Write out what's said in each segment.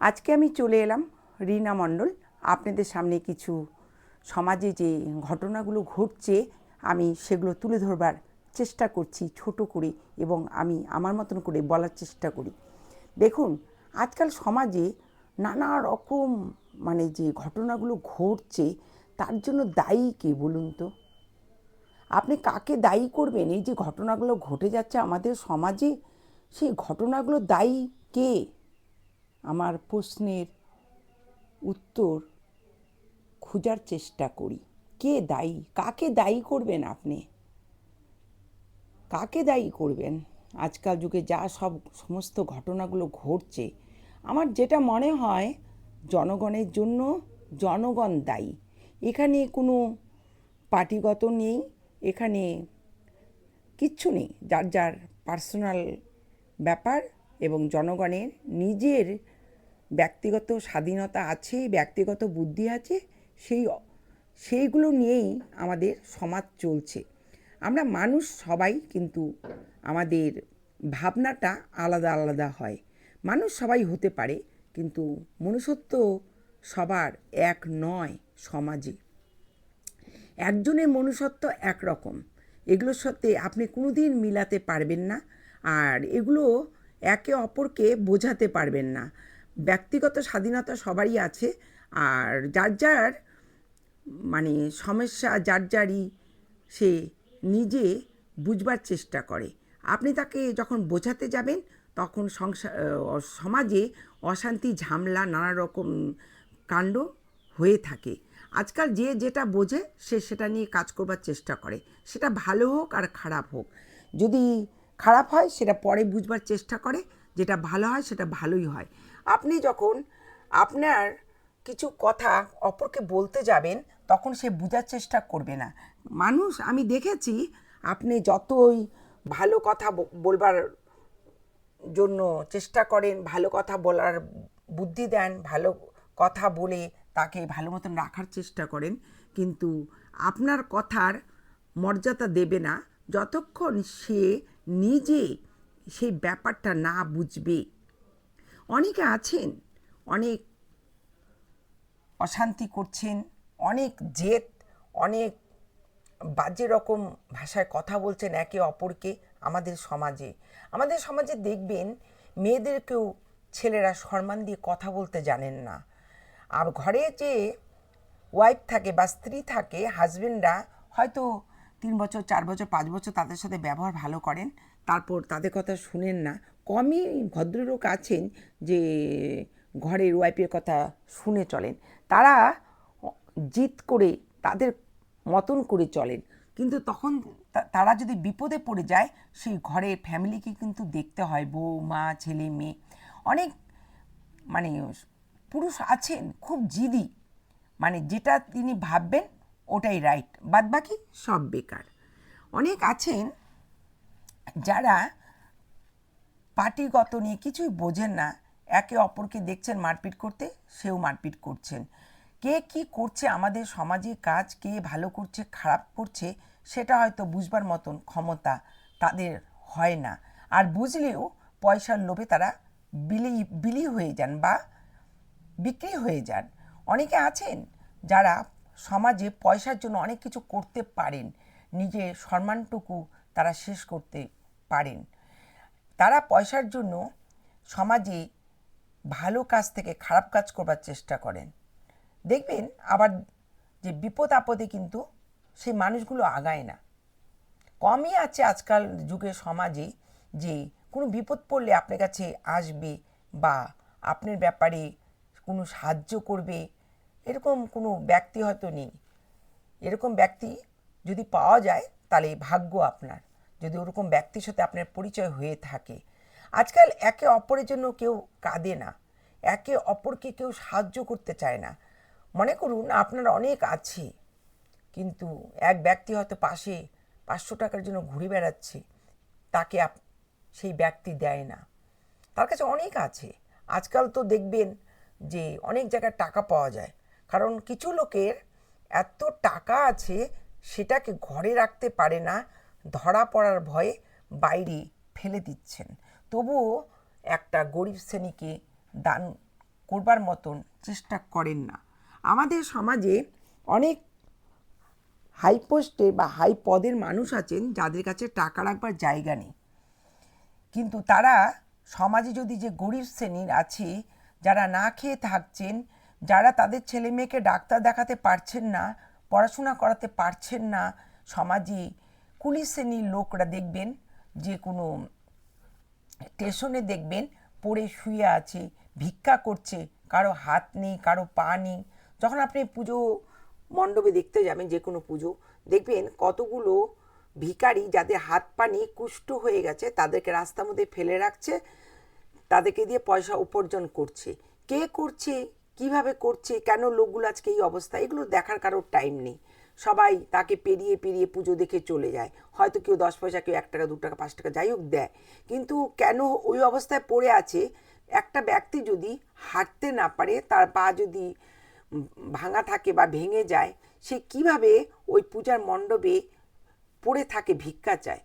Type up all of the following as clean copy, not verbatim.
আজকে আমি চলে এলাম রীনা মণ্ডল আপনাদের সামনে কিছু সমাজে যে ঘটনাগুলো ঘটছে আমি সেগুলো তুলে ধরবার চেষ্টা করছি ছোট করে এবং আমি আমার মতন করে বলার চেষ্টা করি। দেখুন, আজকাল সমাজে নানা রকম যে ঘটনাগুলো ঘটছে তার জন্য দায়ী কে বলুন তো? আপনি কাকে দায়ী করবেন? এই যে ঘটনাগুলো ঘটে যাচ্ছে আমাদের সমাজে, সেই ঘটনাগুলো দায়ী কে? আমার প্রশ্নের উত্তর খোঁজার চেষ্টা করি। কে দায়ী? কাকে দায়ী করবেন আপনি? কাকে দায়ী করবেন? আজকাল যুগে যা সমস্ত ঘটনাগুলো ঘটছে, আমার যেটা মনে হয় জনগণের জন্য জনগণ দায়ী। এখানে কোনো পার্টিগত নেই, এখানে কিচ্ছু নেই। যার যার পার্সোনাল ব্যাপার এবং জনগণের নিজের ব্যক্তিগত স্বাধীনতা আছে, ব্যক্তিগত বুদ্ধি আছে, সেইগুলো নিয়েই আমাদের সমাজ চলছে। আমরা মানুষ সবাই, কিন্তু আমাদের ভাবনাটা আলাদা আলাদা হয়। মানুষ সবাই হতে পারে, কিন্তু মনুষ্যত্ব সবার এক নয়। সমাজে একজনের মনুষ্যত্ব একরকম, এগুলোর সাথে আপনি কোনোদিন মিলাতে পারবেন না, আর এগুলো একে অপরকে বোঝাতে পারবেন না। ব্যক্তিগত স্বাধীনতা সবারই আছে, আর যার যার সমস্যা যার যারই সে নিজে বুঝবার চেষ্টা করে। আপনি তাকে যখন বোঝাতে যাবেন তখন সমাজে অশান্তি, ঝামেলা, নানা রকম কাণ্ড হয়ে থাকে। আজকাল যে যেটা বোঝে সে সেটা নিয়ে কাজ করবার চেষ্টা করে, সেটা ভালো হোক আর খারাপ হোক। যদি খারাপ হয় সেটা পরে বুঝবার চেষ্টা করে, যেটা ভালো হয় সেটা ভালোই হয়। আপনি যখন আপনার কিছু কথা অপরকে বলতে যাবেন তখন সে বোঝার চেষ্টা করবে না। মানুষ আমি দেখেছি, আপনি যতই ভালো কথা বলবার জন্য চেষ্টা করেন, ভালো কথা বলার বুদ্ধি দেন, ভালো কথা বলে তাকে ভালো মতন রাখার চেষ্টা করেন, কিন্তু আপনার কথার মর্যাদা দেবে না যতক্ষণ সে নিজে সেই ব্যাপারটা না বুঝবে। অনেকে আছেন অনেক অশান্তি করছেন, অনেক জেদ, অনেক বাজে রকম ভাষায় কথা বলছেন একে অপরকে। আমাদের সমাজে দেখবেন মেয়েদেরকেও ছেলেরা সম্মান দিয়ে কথা বলতে জানেন না। আর ঘরে যে ওয়াইফ থাকে বা স্ত্রী থাকে, হাজবেন্ডরা হয়তো 3 বছর, 4 বছর, 5 বছর তাদের সাথে ব্যবহার ভালো করেন, তারপর তাদের কথা শুনেন না। কমই ভদ্রলোক আছেন যে ঘরের ওয়াইফের কথা শুনে চলেন। তারা জিদ করে তাদের মতন করে চলেন, কিন্তু তখন তারা যদি বিপদে পড়ে যায় সেই ঘরের ফ্যামিলিকে কিন্তু দেখতে হয়, বউ, মা, ছেলে, মেয়ে। অনেক মানে পুরুষ আছেন খুব জিদি, যেটা তিনি ভাববেন ওটাই রাইট, বাদবাকি সব বেকার। অনেক আছেন যারা পার্টিগত নিয়ে কিছুই বোঝেন না, একে অপরকে দেখছেন মারপিট করতে, সেও মারপিট করছেন। কে কি করছে আমাদের সমাজে কাজ, কে ভালো করছে খারাপ করছে সেটা হয়তো বুঝবার মতন ক্ষমতা তাদের হয় না। আর বুঝলেও পয়সার লোভে তারা বিলি হয়ে যান বা বিক্রি হয়ে যান। অনেকে আছেন যারা সমাজে পয়সার জন্য অনেক কিছু করতে পারেন, নিজের সম্মানটুকু তারা শেষ করতে পারেন। তারা পয়সার জন্য সমাজে ভালো কাজ থেকে খারাপ কাজ করবার চেষ্টা করেন। দেখবেন আবার যে বিপদ আপদে কিন্তু সেই মানুষগুলো আগায় না। কমই আছে আজকাল যুগে সমাজে যে কোনো বিপদ পড়লে আপনার কাছে আসবে বা আপনার ব্যাপারে কোনো সাহায্য করবে, এরকম কোনো ব্যক্তি হয়তো নেই। এরকম ব্যক্তি যদি পাওয়া যায় তাহলে ভাগ্য আপনার, যদি ওরকম ব্যক্তির সাথে আপনার পরিচয় হয়ে থাকে। আজকাল একে অপরের জন্য কেউ কাঁদে না, একে অপরকে কেউ সাহায্য করতে চায় না। মনে করুন আপনার অনেক আছে, কিন্তু এক ব্যক্তি হয়তো পাশে 500 টাকার জন্য ঘুরে বেড়াচ্ছে, তাকে সেই ব্যক্তি দেয় না। তার কাছে অনেক আছে। আজকাল তো দেখবেন যে অনেক জায়গায় টাকা পাওয়া যায়, কারণ কিছু লোকের এত টাকা আছে সেটাকে ঘরে রাখতে পারে না, ধরা পড়ার ভয়ে বাইরে ফেলে দিচ্ছেন, তবুও একটা গরিব শ্রেণীকে দান করবার মতন চেষ্টা করেন না। আমাদের সমাজে অনেক হাই পোস্টে বা হাই পদের মানুষ আছেন যাদের কাছে টাকা রাখবার জায়গা নেই, কিন্তু তারা সমাজে যদি যে গরিব শ্রেণীর আছে, যারা না খেয়ে থাকছেন, যারা তাদের ছেলে মেয়েকে ডাক্তার দেখাতে পারছেন না, পড়াশোনা করাতে পারছেন না, সমাজে কুলি শ্রেণীর লোকরা দেখবেন যে কোনো স্টেশনে দেখবেন পড়ে শুয়ে আছে, ভিক্ষা করছে, কারো হাত নেই, কারো পা নেই। যখন আপনি পুজো মণ্ডপে দেখতে যাবেন, যে কোনো পুজো দেখবেন কতগুলো ভিখারি যাদের হাত পা নেই, কুষ্ঠ হয়ে গেছে, তাদেরকে রাস্তার মধ্যে ফেলে রাখছে, তাদেরকে দিয়ে পয়সা উপার্জন করছে। কে করছে, কিভাবে করছে, কেন লোকগুলো আজকে এই অবস্থা, এগুলো দেখার কারোর টাইম নেই। সবাই তাকে পেরিয়ে পেরিয়ে পুজো দেখে চলে যায়। হয়তো কেউ 10 পয়সা, কেউ 1 টাকা, 2 টাকা, 5 টাকা যাই হোক দেয়, কিন্তু কেন ওই অবস্থায় পড়ে আছে? একটা ব্যক্তি যদি হাঁটতে না পারে, তার পা যদি ভাঙা থাকে বা ভেঙে যায়, সে কিভাবে ওই পূজার মণ্ডপে পড়ে থাকে, ভিক্ষা চায়?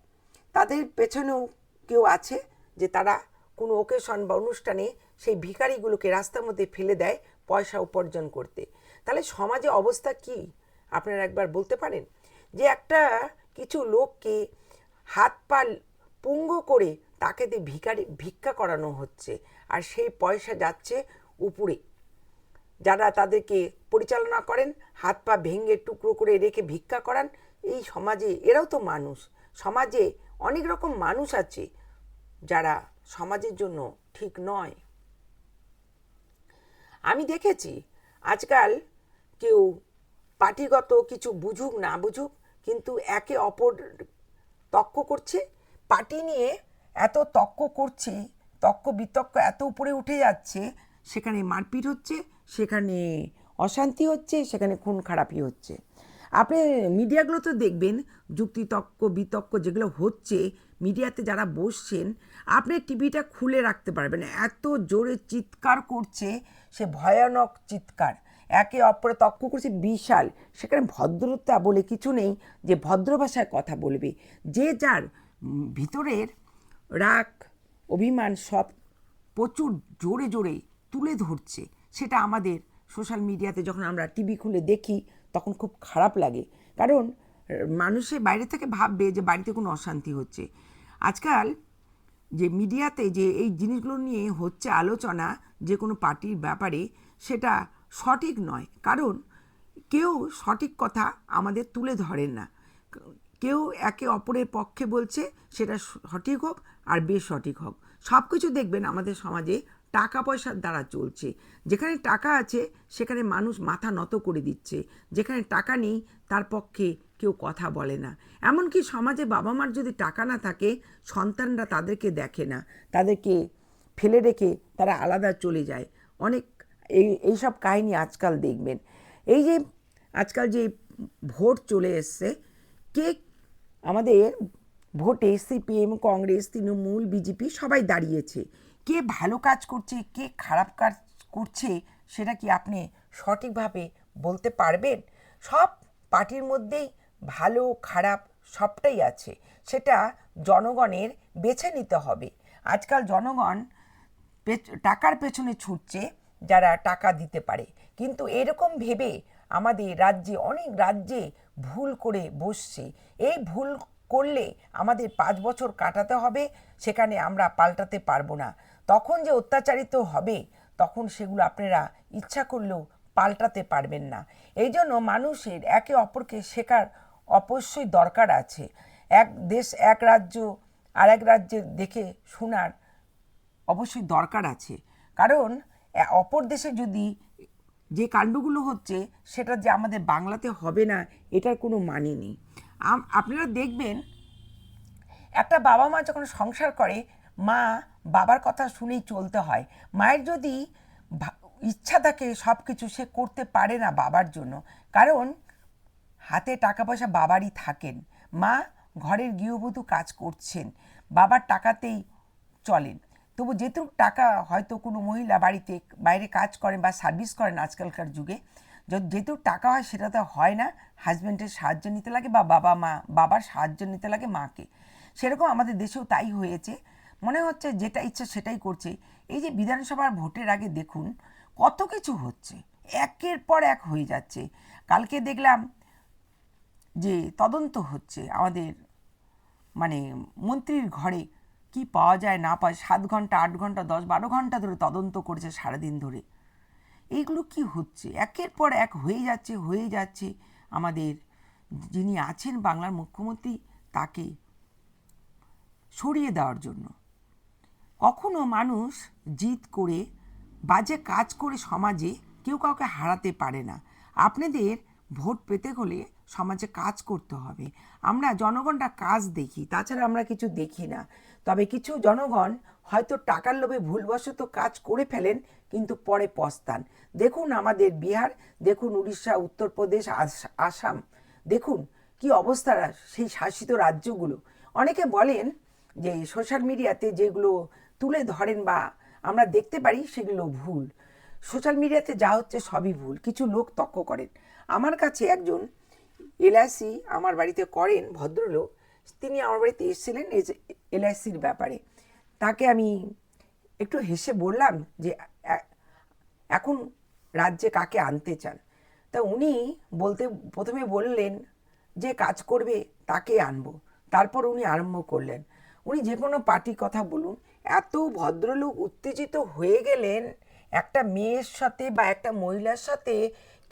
তাদের পেছনেও কেউ আছে যে তারা কোনো ওকেশন বা অনুষ্ঠানে সেই ভিখারিগুলোকে রাস্তার মধ্যে ফেলে দেয় পয়সা উপার্জন করতে। তাহলে সমাজে অবস্থা কি আপনারা একবার বলতে পারেন? যে একটা কিছু লোককে হাত পা পুঙ্গু করে তাকে দিয়ে ভিক্ষা করানো হচ্ছে, আর সেই পয়সা যাচ্ছে উপরে। যারা তাদেরকে পরিচালনা করেন, হাত পা ভেঙে টুকরো করে রেখে ভিক্ষা করান, এই সমাজে এরাও তো মানুষ। সমাজে অনেক রকম মানুষ আছে যারা সমাজের জন্য ঠিক নয়। আমি দেখেছি আজকাল কেউ পার্টিগত কিছু বুঝুক না বুঝুক, কিন্তু একে অপর তর্ক করছে, পার্টি নিয়ে এত তর্ক করছে, তর্ক বিতর্ক এত উপরে উঠে যাচ্ছে, সেখানে মারপিট হচ্ছে, সেখানে অশান্তি হচ্ছে, সেখানে খুন খারাপি হচ্ছে। আপনি মিডিয়াগুলো তো দেখবেন, যুক্তিতর্ক বিতর্ক যেগুলো হচ্ছে, মিডিয়াতে যারা বসছেন, আপনি টিভিটা খুলে রাখতে পারবেন, এত জোরে চিৎকার করছে, সে ভয়ানক চিৎকার, একে অপরে তর্ক করছে বিশাল। সেখানে ভদ্রতা বলে কিছু নেই যে ভদ্র ভাষায় কথা বলবে। যে যার ভিতরের রাগ অভিমান সব প্রচুর জোরে জোরে তুলে ধরছে। সেটা আমাদের সোশ্যাল মিডিয়াতে যখন আমরা টিভি খুলে দেখি তখন খুব খারাপ লাগে, কারণ মানুষের বাইরে থেকে ভাববে যে বাড়িতে কোনো অশান্তি হচ্ছে। আজকাল যে মিডিয়াতে যে এই জিনিসগুলো নিয়ে হচ্ছে আলোচনা যে কোনো পার্টির ব্যাপারে, সেটা সঠিক নয়, কারণ কেউ সঠিক কথা আমাদের তুলে ধরেন না। কেউ একে অপরের পক্ষে বলছে, সেটা সঠিক হোক আর বেসঠিক হোক, সব কিছু দেখবেন আমাদের সমাজে টাকা পয়সার দ্বারা চলছে। যেখানে টাকা আছে সেখানে মানুষ মাথা নত করে দিচ্ছে, যেখানে টাকা নেই তার পক্ষে কেউ কথা বলে না। এমনকি সমাজে বাবা মার যদি টাকা না থাকে, সন্তানরা তাদেরকে দেখে না, তাদেরকে ফেলে রেখে তারা আলাদা চলে যায়। অনেক এইসব কাহিনী আজকাল দেখবেন। এই যে আজকাল যে ভোট চলে এসছে, কে আমাদের ভোটে সিপিএম, কংগ্রেস, তৃণমূল, বিজেপি সবাই দাঁড়িয়েছে। কে ভালো কাজ করছে, কে খারাপ কাজ করছে, সেটা কি আপনি সঠিকভাবে বলতে পারবেন? সব পার্টির মধ্যেই ভালো খারাপ সবটাই আছে, সেটা জনগণের বেছে নিতে হবে। আজকাল জনগণ টাকার পেছনে ছুটছে, যারা টাকা দিতে পারে, কিন্তু এরকম ভেবে আমাদের রাজ্যে, অনেক রাজ্যে ভুল করে বসছে। এই ভুল করলে আমাদের 5 বছর কাটাতে হবে, সেখানে আমরা পাল্টাতে পারবো না। তখন যে অত্যাচারিত হবে, তখন সেগুলো আপনারা ইচ্ছা করলেও পাল্টাতে পারবেন না। এই জন্য মানুষের একে অপরকে শেখার অবশ্যই দরকার আছে। এক দেশ, এক রাজ্য আর এক রাজ্যের দেখে শোনার অবশ্যই দরকার আছে, কারণ অপর দেশে যদি যে কাণ্ডগুলো হচ্ছে সেটা যে আমাদের বাংলাতে হবে না, এটার কোনো মানে নেই। আপনারা দেখবেন একটা বাবা মা যখন সংসার করে, মা বাবার কথা শুনেই চলতে হয়। মায়ের যদি ইচ্ছা থাকে সব কিছু, সে করতে পারে না বাবার জন্য, কারণ হাতে টাকা পয়সা বাবারই থাকেন। মা ঘরের গৃহবধূ কাজ করছেন, বাবার টাকাতেই চলেন। তবু যেটুকু টাকা হয়তো কোনো মহিলা বাড়িতে বাইরে কাজ করেন বা সার্ভিস করেন আজকালকার যুগে, যেটুকু টাকা হয় সেটা তো হয় না, হাজব্যান্ডের সাহায্য নিতে লাগে বা বাবার সাহায্য নিতে লাগে মাকে। সেরকম আমাদের দেশেও তাই হয়েছে। মনে হচ্ছে যেটা ইচ্ছা সেটাই করছে। এই যে বিধানসভার ভোটের আগে দেখুন, কত কিছু হচ্ছে, একের পর এক হয়ে যাচ্ছে। কালকে দেখলাম যে তদন্ত হচ্ছে আমাদের মানে মন্ত্রীর ঘরে কি পাওয়া যায় না পায়, 7 ঘন্টা 8 ঘন্টা 10-12 ঘন্টা ধরে তদন্ত করেছে সারাদিন ধরে। এইগুলো কি হচ্ছে, একের পর এক হয়ে যাচ্ছে। আমাদের যিনি আছেন বাংলার মুখ্যমন্ত্রী, তাকে সরিয়ে দেওয়ার জন্য। কখনো মানুষ জিদ করে বাজে কাজ করে সমাজে কেউ কাউকে হারাতে পারে না। আপনাদের ভোট পেতে হলে সমাজে কাজ করতে হবে। আমরা জনগণরা কাজ দেখি, তাছাড়া আমরা কিছু দেখি না। তবে কিছু জনগণ হয়তো টাকার লোভে ভুলবশত কাজ করে ফেলেন, কিন্তু পরে পস্তান। দেখুন আমাদের বিহার, দেখুন উড়িষ্যা, উত্তরপ্রদেশ, আসাম, দেখুন কি অবস্থা সেই শাসিত রাজ্যগুলো। অনেকে বলেন যে সোশ্যাল মিডিয়াতে যেগুলো তুলে ধরেন বা আমরা দেখতে পারি সেগুলো ভুল। সোশ্যাল মিডিয়াতে যা হচ্ছে সবই ভুল, কিছু লোক তর্ক করেন। আমার কাছে একজন এলআইসি আমার বাড়িতে করেন ভদ্রলোক, তিনি আমার বাড়িতে এসেছিলেন এলআইসির ব্যাপারে। তাকে আমি একটু হেসে বললাম যে এখন রাজ্যে কাকে আনতে চান। তা উনি প্রথমে বললেন যে কাজ করবে তাকে আনবো। তারপর উনি আরম্ভ করলেন, উনি যে কোনো পার্টির কথা বলুন, এত ভদ্রলোক উত্তেজিত হয়ে গেলেন একটা মেয়ের সাথে বা একটা মহিলার সাথে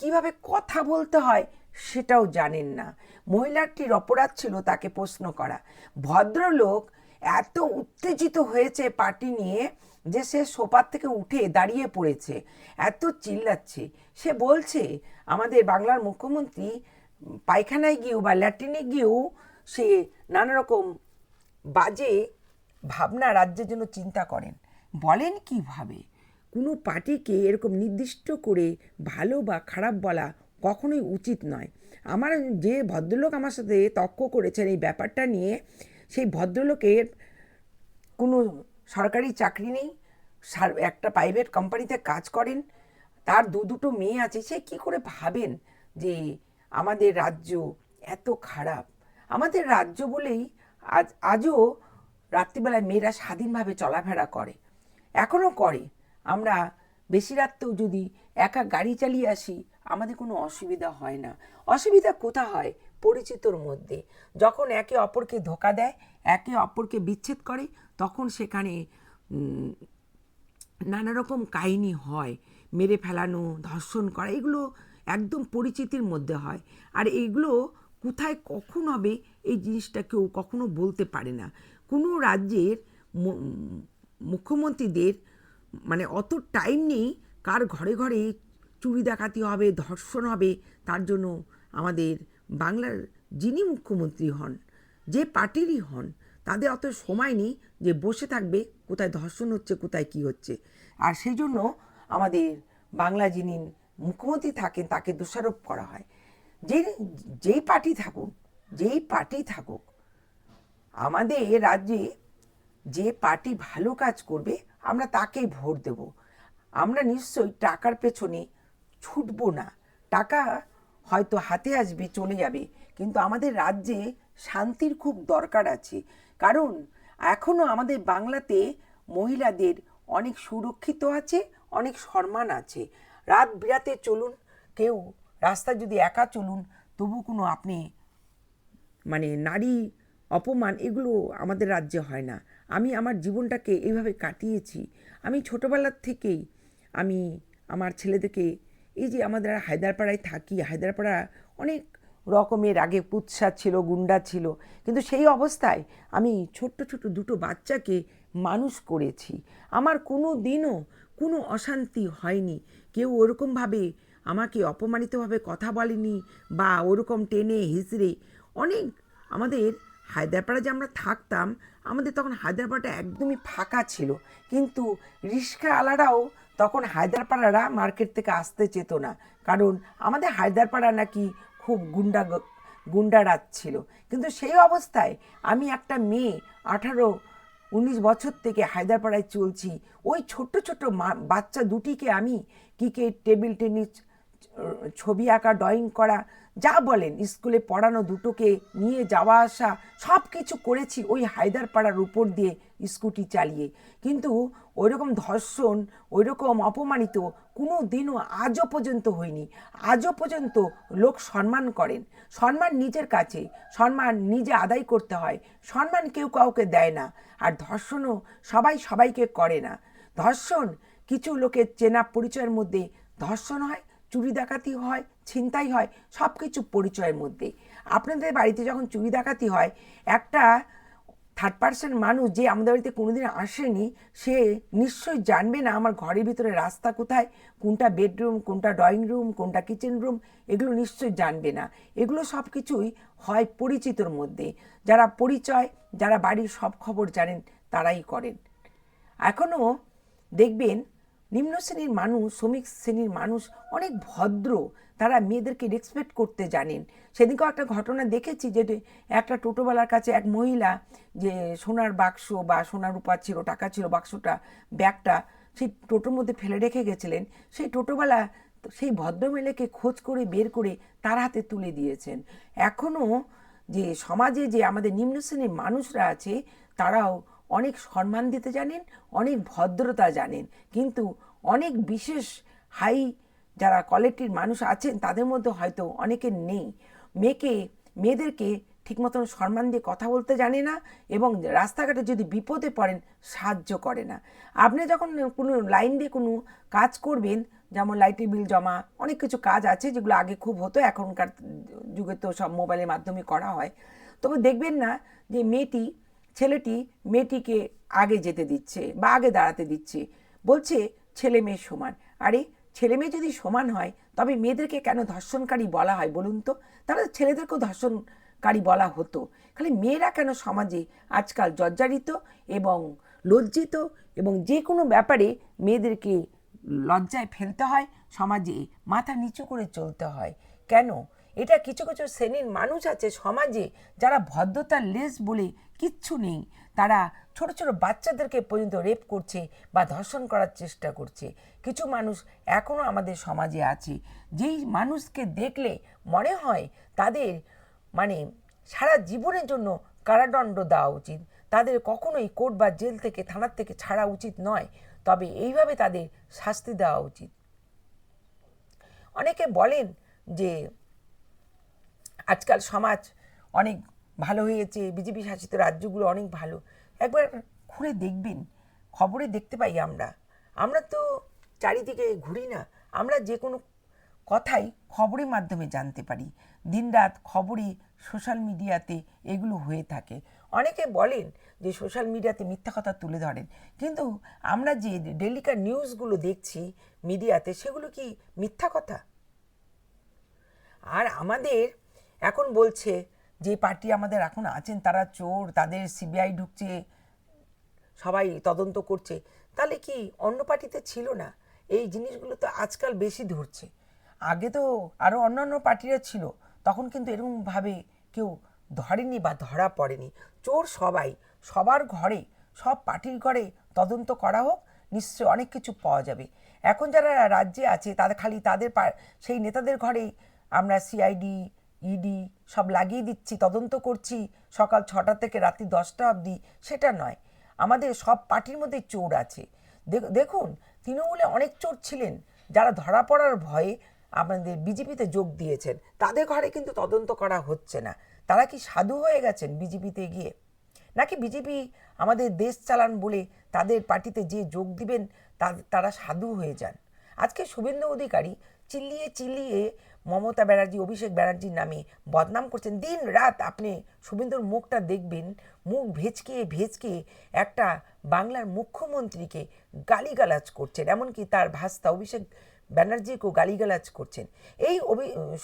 কিভাবে কথা বলতে হয় সেটাও জানেন না। মহিলাটির অপরাধ ছিল তাকে প্রশ্ন করা। ভদ্রলোক এত উত্তেজিত হয়েছে পার্টি নিয়ে যে সে সোফার থেকে উঠে দাঁড়িয়ে পড়েছে, এত চিল্লাচ্ছে। সে বলছে আমাদের বাংলার মুখ্যমন্ত্রী পায়খানায় গিয়েও বা ল্যাট্রিনে গিয়েও সে নানা রকম বাজে ভাবনা রাজ্যের জন্য চিন্তা করেন। বলেন কিভাবে? কোনো পার্টিকে এরকম নির্দিষ্ট করে ভালো বা খারাপ বলা কখনোই উচিত নয়। আমার যে ভদ্রলোক আমার সাথে তর্ক করেছেন এই ব্যাপারটা নিয়ে, সেই ভদ্রলোকের কোনো সরকারি চাকরি নেই, একটা প্রাইভেট কোম্পানিতে কাজ করেন, তার দুটো মেয়ে আছে। সে কি করে ভাবেন যে আমাদের রাজ্য এত খারাপ? আমাদের রাজ্য বলেই আজও রাত্রিবেলায় মেয়েরা স্বাধীনভাবে চলাফেরা করে, এখনও করে। আমরা বেশি রাত্রেও যদি একা গাড়ি চালিয়ে আসি আমাদের কোনো অসুবিধা হয় না। অসুবিধা কোথা হয়? পরিচিতর মধ্যে। যখন একে অপরকে ধোঁকা দেয়, একে অপরকে বিচ্ছেদ করে, তখন সেখানে নানা রকম কাহিনী হয়, মেরে ফেলানো, ধর্ষণ করা, এগুলো একদম পরিচিতির মধ্যে হয়। আর এইগুলো কোথায় কখন হবে এই জিনিসটা কেউ কখনো বলতে পারে না। কোনো রাজ্যের মুখ্যমন্ত্রীদের মানে অত টাইম নেই কার ঘরে ঘরে চুরি ডাকাতি হবে, ধর্ষণ হবে। তার জন্য আমাদের বাংলার যিনি মুখ্যমন্ত্রী হন, যে পার্টিরই হন, তাদের অত সময় নেই যে বসে থাকবে কোথায় ধর্ষণ হচ্ছে, কোথায় কি হচ্ছে। আর সেই জন্য আমাদের বাংলা যিনি মুখ্যমন্ত্রী থাকেন তাকে দোষারোপ করা হয়। যেই পার্টি থাকুক, আমাদের রাজ্যে যে পার্টি ভালো কাজ করবে আমরা তাকেই ভোট দেব। আমরা নিশ্চয়ই টাকার পেছনে ছুটব না। টাকা হয়তো হাতে আসবে, চলে যাবে, কিন্তু আমাদের রাজ্যে শান্তির খুব দরকার আছে। কারণ এখনও আমাদের বাংলাতে মহিলাদের অনেক সুরক্ষিত আছে, অনেক সম্মান আছে। রাত বিরাতে চলুন, কেউ রাস্তায় যদি একা চলুন, তবু কোনো আপনি মানে নারী অপমান এগুলো আমাদের রাজ্যে হয় না। আমি আমার জীবনটাকে এইভাবে কাটিয়েছি। আমি ছোটোবেলার থেকেই আমি আমার ছেলেদেরকে, এই যে আমাদের হায়দ্রাপাড়ায় থাকি, হায়দ্রাপাড়া অনেক রকমের আগে কুৎসা ছিল, গুন্ডা ছিল, কিন্তু সেই অবস্থায় আমি ছোট্ট ছোট্ট দুটো বাচ্চাকে মানুষ করেছি। আমার কোনো দিনও কোনো অশান্তি হয়নি। কেউ ওরকমভাবে আমাকে অপমানিতভাবে কথা বলেনি বা ওরকম টেনে হিঁচড়ে। অনেক আমাদের হায়দ্রাপাড়া যে আমরা থাকতাম, আমাদের তখন হায়দ্রাপাড়াটা একদমই ফাঁকা ছিল, কিন্তু রিক্সাওয়ালারাও তখন হায়দ্রাপাড়ারা মার্কেট থেকে আসতে চেত না, কারণ আমাদের হায়দ্রাপাড়া নাকি খুব গুন্ডারাজ ছিল। কিন্তু সেই অবস্থায় আমি একটা মেয়ে 18-19 বছর থেকে হায়দ্রাপাড়ায় চলছি। ওই ছোট্ট ছোট্ট বাচ্চা দুটিকে আমি ক্রিকেট, টেবিল টেনিস ছবি আঁকা, ড্রয়িং করা, যা বলেন, স্কুলে পড়ানো, দুটোকে নিয়ে যাওয়া আসা, সব কিছু করেছি ওই হায়দারপাড়ার উপর দিয়ে স্কুটি চালিয়ে। কিন্তু ওইরকম ধর্ষণ, ওইরকম অপমানিত কোনো দিনও আজও পর্যন্ত হয়নি। আজও পর্যন্ত লোক সম্মান করেন। সম্মান নিজের কাছে, সম্মান নিজে আদায় করতে হয়। সম্মান কেউ কাউকে দেয় না। আর ধর্ষণও সবাই সবাইকে করে না। ধর্ষণ কিছু লোকের চেনা পরিচয়ের মধ্যে ধর্ষণ হয়, চুরি ডাকাতি হয়, ছিনতাই হয়, সব কিছু পরিচয়ের মধ্যে। আপনাদের বাড়িতে যখন চুরি ডাকাতি হয়, একটা থার্ড পার্সন মানুষ যে আমাদের বাড়িতে কোনোদিন আসেনি, সে নিশ্চয়ই জানবে না আমার ঘরের ভিতরে রাস্তা কোথায়, কোনটা বেডরুম, কোনটা ড্রয়িং রুম, কোনটা কিচেন রুম, এগুলো নিশ্চয়ই জানবে না। এগুলো সব কিছুই হয় পরিচিতর মধ্যে। যারা পরিচয়, যারা বাড়ির সব খবর জানেন, তারাই করেন। এখনও দেখবেন নিম্ন শ্রেণীর মানুষ, শ্রমিক শ্রেণীর মানুষ অনেক ভদ্র, তারা মেয়েদেরকে রেসপেক্ট করতে জানেন। সেদিনকেও একটা ঘটনা দেখেছি যে একটা টোটোওয়ালার কাছে এক মহিলা যে সোনার বাক্স বা সোনার রূপা ছিল, টাকা ছিল, বাক্সটা, ব্যাগটা সেই টোটোর মধ্যে ফেলে রেখে গেছিলেন। সেই টোটোওয়ালা সেই ভদ্রমহিলাকে খোঁজ করে বের করে তার হাতে তুলে দিয়েছেন। এখনও যে সমাজে যে আমাদের নিম্ন শ্রেণীর মানুষরা আছে, তারাও অনেক সম্মান দিতে জানেন, অনেক ভদ্রতা জানেন। কিন্তু অনেক বিশেষ হাই যারা কোয়ালিটির মানুষ আছেন, তাদের মধ্যে হয়তো অনেকের নেই। মেয়েদেরকে ঠিক মতন সম্মান দিয়ে কথা বলতে জানে না, এবং রাস্তাঘাটে যদি বিপদে পড়েন সাহায্য করে না। আপনি যখন কোনো লাইন দিয়ে কোনো কাজ করবেন, যেমন লাইটের বিল জমা, অনেক কিছু কাজ আছে যেগুলো আগে খুব হতো, এখনকার যুগে তো সব মোবাইলের মাধ্যমে করা হয়। তবে দেখবেন না যে ছেলেটি মেয়েটিকে আগে যেতে দিচ্ছে বা আগে দাঁড়াতে দিচ্ছে, বলছে ছেলে মেয়ে সমান। আরে ছেলে মেয়ে যদি সমান হয়, তবে মেয়েদেরকে কেন ধর্ষণকারী বলা হয় বলুন তো? তাহলে ছেলেদেরকেও ধর্ষণকারী বলা হতো। খালি মেয়েরা কেন সমাজে আজকাল জর্জরিত এবং লজ্জিত, এবং যে কোনো ব্যাপারে মেয়েদেরকে লজ্জায় ফেলতে হয়, সমাজে মাথা নিচু করে চলতে হয় কেন? এটা কিছু কিছু শ্রেণীর মানুষ আছে সমাজে, যারা ভদ্রতার লেশ বলে কিচ্ছু নেই। তারা ছোট ছোট বাচ্চাদেরকে পর্যন্ত রেপ করছে বা ধর্ষণ করার চেষ্টা করছে। কিছু মানুষ এখনও আমাদের সমাজে আছে, যেই মানুষকে দেখলে মনে হয় তাদের মানে সারা জীবনের জন্য কারাদণ্ড দেওয়া উচিত। তাদের কখনোই কোর্ট বা জেল থেকে, থানার থেকে ছাড়া উচিত নয়, তবে এইভাবে তাদের শাস্তি দেওয়া উচিত। অনেকে বলেন যে আজকাল সমাজ অনেক ভালো হয়েছে, বিজেপি শাসিত রাজ্যগুলো অনেক ভালো। একবার ঘুরে দেখবেন, খবরে দেখতে পাই আমরা তো চারিদিকে ঘুরি না, আমরা যে কোনো কথাই খবরের মাধ্যমে জানতে পারি। দিনরাত খবরে, সোশ্যাল মিডিয়াতে এগুলো হয়ে থাকে। অনেকে বলেন যে সোশ্যাল মিডিয়াতে মিথ্যা কথা তুলে ধরেন, কিন্তু আমরা যে ডেলিকার নিউজগুলো দেখছি মিডিয়াতে, সেগুলো কি মিথ্যা কথা? আর আমাদের এখন বলছে যে পার্টি আমাদের এখন আছেন তারা চোর, তাদের সিবিআই ঢুকছে, সবাই তদন্ত করছে। তাহলে কি অন্য পার্টিতে ছিল না? এই জিনিসগুলো তো আজকাল বেশি ধরছে। আগে তো আরও অন্যান্য পার্টিরা ছিল, তখন কিন্তু এরকমভাবে কেউ ধরেনি বা ধরা পড়েনি। চোর সবাই, সবার ঘরে, সব পার্টির ঘরে তদন্ত করা হোক, নিশ্চয়ই অনেক কিছু পাওয়া যাবে। এখন যারা রাজ্যে আছে তাদের খালি তাদের সেই নেতাদের ঘরেই আমরা সিআইডি, ইডি সব লাগিয়ে দিচ্ছি, তদন্ত করছি সকাল 6টা থেকে রাত্রি 10টা অবধি, সেটা নয়। আমাদের সব পার্টির মধ্যে চোর আছে। দেখুন, তৃণমূলে অনেক চোর ছিলেন যারা ধরা পড়ার ভয়ে আমাদের বিজেপিতে যোগ দিয়েছেন, তাদের ঘরে কিন্তু তদন্ত করা হচ্ছে না। তারা কি সাধু হয়ে গেছেন বিজেপিতে গিয়ে? নাকি বিজেপি আমাদের দেশ চালান বলে তাদের পার্টিতে যে যোগ দিবেন তারা সাধু হয়ে যান? আজকে শুভেন্দু অধিকারী চিল্লিয়ে চিল্লিয়ে মমতা ব্যানার্জি, অভিষেক ব্যানার্জির নামে বদনাম করছেন। দিন রাত আপনি শুভেন্দুর মুখটা দেখবেন, মুখ ভেচকে ভেচকে একটা বাংলার মুখ্যমন্ত্রীকে গালিগালাজ করছেন, এমনকি তার ভাস্তা অভিষেক ব্যানার্জিকেও গালিগালাজ করছেন। এই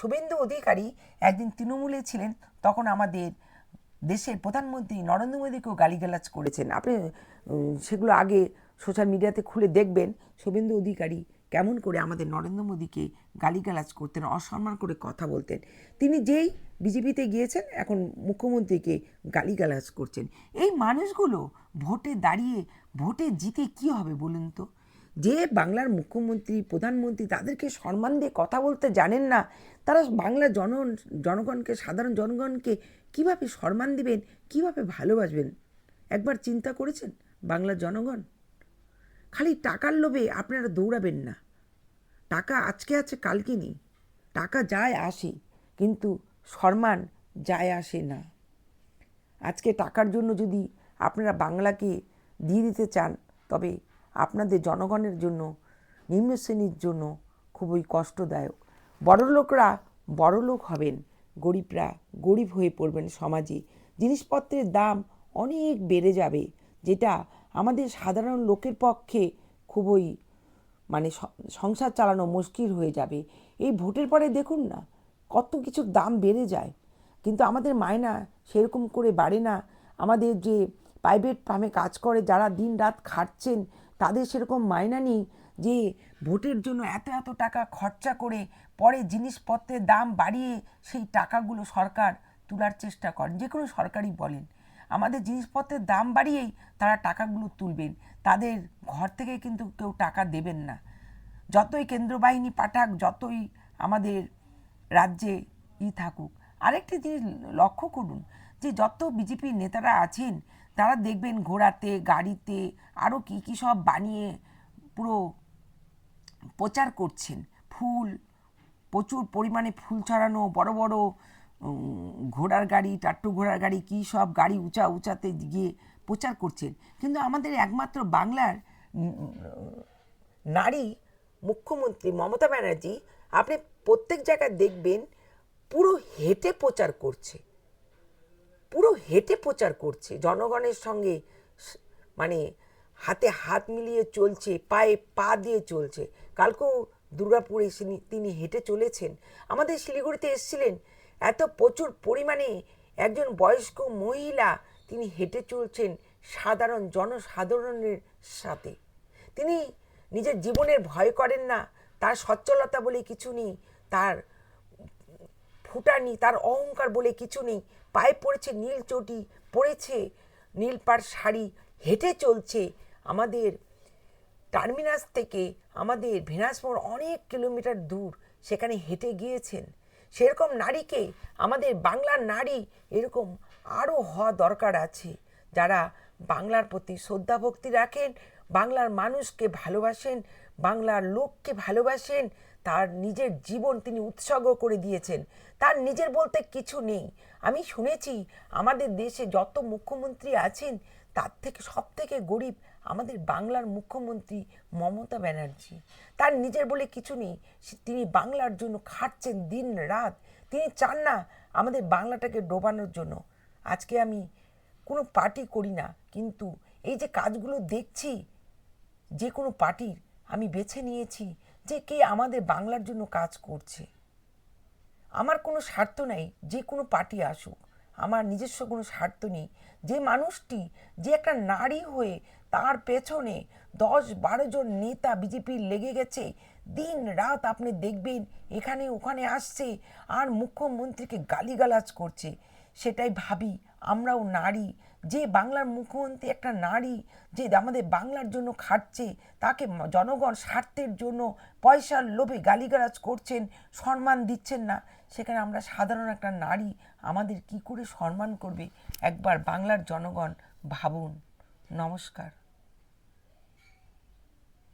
শুভেন্দু অধিকারী একদিন তৃণমূলে ছিলেন, তখন আমাদের দেশের প্রধানমন্ত্রী নরেন্দ্র মোদীকেও গালিগালাজ করেছেন। আপনি সেগুলো আগে সোশ্যাল মিডিয়াতে খুলে দেখবেন, শুভেন্দু অধিকারী কেমন করে আমাদের নরেন্দ্র মোদীকে গালিগালাজ করতেন, অসম্মান করে কথা বলতেন। তিনি যেই বিজেপিতে গিয়েছেন, এখন মুখ্যমন্ত্রীকে গালিগালাজ করছেন। এই মানুষগুলো ভোটে দাঁড়িয়ে ভোটে জিতে কি হবে বলুন তো? যে বাংলার মুখ্যমন্ত্রী প্রধানমন্ত্রী তাদেরকে সম্মান দিয়ে কথা বলতে জানেন না, তারা বাংলার জনগণকে সাধারণ জনগণকে কিভাবে সম্মান দিবেন, কিভাবে ভালোবাসবেন? একবার চিন্তা করেছেন বাংলার জনগণ? খালি টাকার লোভে আপনারা দৌড়াবেন না। টাকা আজকে আছে কালকে নেই, টাকা যায় আসে, কিন্তু সম্মান যায় আসে না। আজকে টাকার জন্য যদি আপনারা বাংলাকে দিয়ে দিতে চান, তবে আপনাদের জনগণের জন্য, নিম্ন শ্রেণীর জন্য খুবই কষ্টদায়ক। বড়লোকরা বড়লোক হবেন, গরিবরা গরিব হয়ে পড়বেন সমাজে। জিনিসপত্রের দাম অনেক বেড়ে যাবে, যেটা আমাদের সাধারণ লোকের পক্ষে খুবই মানে সংসার চালানো মুশকিল হয়ে যাবে। এই ভোটের পরে দেখুন না, কত কিছুর দাম বেড়ে যায়, কিন্তু আমাদের মায়না সেরকম করে বাড়ে না। আমাদের যে প্রাইভেট ফার্মে কাজ করে যারা দিন রাত খাটছেন, তাদের সেরকম মায়না নেই যে ভোটের জন্য এত এত টাকা খরচা করে পরে জিনিসপত্রের দাম বাড়িয়ে সেই টাকাগুলো সরকার তোলার চেষ্টা করেন। যে কোনো সরকারই বলেন, আমাদের জিনিসপত্রের দাম বাড়িয়েই তারা টাকাগুলো তুলবেন, তাদের ঘর থেকে কিন্তু কেউ টাকা দেবেন না। যতই কেন্দ্র বাহিনী পাঠাক, যতই আমাদের রাজ্যে থাকুক। আরেকটি জিনিস লক্ষ্য করুন, যে যত বিজেপির নেতারা আছেন, তারা দেখবেন ঘোড়াতে, গাড়িতে, আরও কী কী সব বানিয়ে পুরো প্রচার করছেন। ফুল, প্রচুর পরিমাণে ফুল ছড়ানো, বড় বড় ঘোড়ার গাড়ি, টাট্টু ঘোড়ার গাড়ি, কী সব গাড়ি উঁচাতে গিয়ে প্রচার করছেন। কিন্তু আমাদের একমাত্র বাংলার নারী মুখ্যমন্ত্রী মমতা ব্যানার্জি, আপনি প্রত্যেক জায়গায় দেখবেন পুরো হেঁটে প্রচার করছে, পুরো হেঁটে প্রচার করছে, জনগণের সঙ্গে মানে হাতে হাত মিলিয়ে চলছে, পায়ে পা দিয়ে চলছে। কালকেও দুর্গাপুরে তিনি হেঁটে চলেছেন। আমাদের শিলিগুড়িতে এসেছিলেন, এত প্রচুর পরিমাণে একজন বয়স্ক মহিলা তিনি হেঁটে চলছেন সাধারণ জনসাধারণের সাথে। তিনি নিজের জীবনের ভয় করেন না, তার সচ্ছলতা বলে কিছু নেই, তার ফুটানি, তার অহংকার বলে কিছু নেই। পায়ে পড়েছে নীল চটি, পড়েছে নীল পাড় শাড়ি, হেঁটে চলছে। আমাদের টার্মিনাস থেকে আমাদের ভেনাসমোড় অনেক কিলোমিটার দূর, সেখানে হেঁটে গিয়েছেন। সেরকম নারীকে আমাদের বাংলার নারী এরকম আরও হওয়া দরকার আছে, যারা বাংলার প্রতি শ্রদ্ধা ভক্তি রাখেন, বাংলার মানুষকে ভালোবাসেন, বাংলার লোককে ভালোবাসেন। তার নিজের জীবন তিনি উৎসর্গ করে দিয়েছেন, তার নিজের বলতে কিছু নেই। আমি শুনেছি আমাদের দেশে যত মুখ্যমন্ত্রী আছেন, তার থেকে সব থেকে গরিব আমাদের বাংলার মুখ্যমন্ত্রী মমতা ব্যানার্জি। তার নিজের বলে কিছু নেই, তিনি বাংলার জন্য খাটছেন দিন রাত। তিনি চান না আমাদের বাংলাটাকে ডোবানোর জন্য। আজকে আমি কোনো পার্টি করি না, কিন্তু এই যে কাজগুলো দেখছি, যে কোনো পার্টির আমি বেছে নিয়েছি যে কে আমাদের বাংলার জন্য কাজ করছে। আমার কোনো স্বার্থ নেই যে কোনো পার্টি আসুক, আমার নিজস্ব কোনো স্বার্থ নেই। যে মানুষটি, যে একটা নারী হয়ে তার পেছনে 10-12 জন নেতা বিজেপির লেগে গেছে, দিন রাত আপনি দেখবেন এখানে ওখানে আসছে আর মুখ্যমন্ত্রীকে গালিগালাজ করছে, সেটাই ভাবি আমরাও নারী। যে বাংলার মুখ্যমন্ত্রী একটা নারী, যে আমাদের বাংলার জন্য খাটছে, তাকে জনগণ স্বার্থের জন্য পয়সার লোভে গালিগালাজ করছেন, সম্মান দিচ্ছেন না, সেখানে আমরা সাধারণ একটা নারী আমাদের কি করে সম্মান করবে? একবার বাংলার জনগণ ভাবুন। নমস্কার।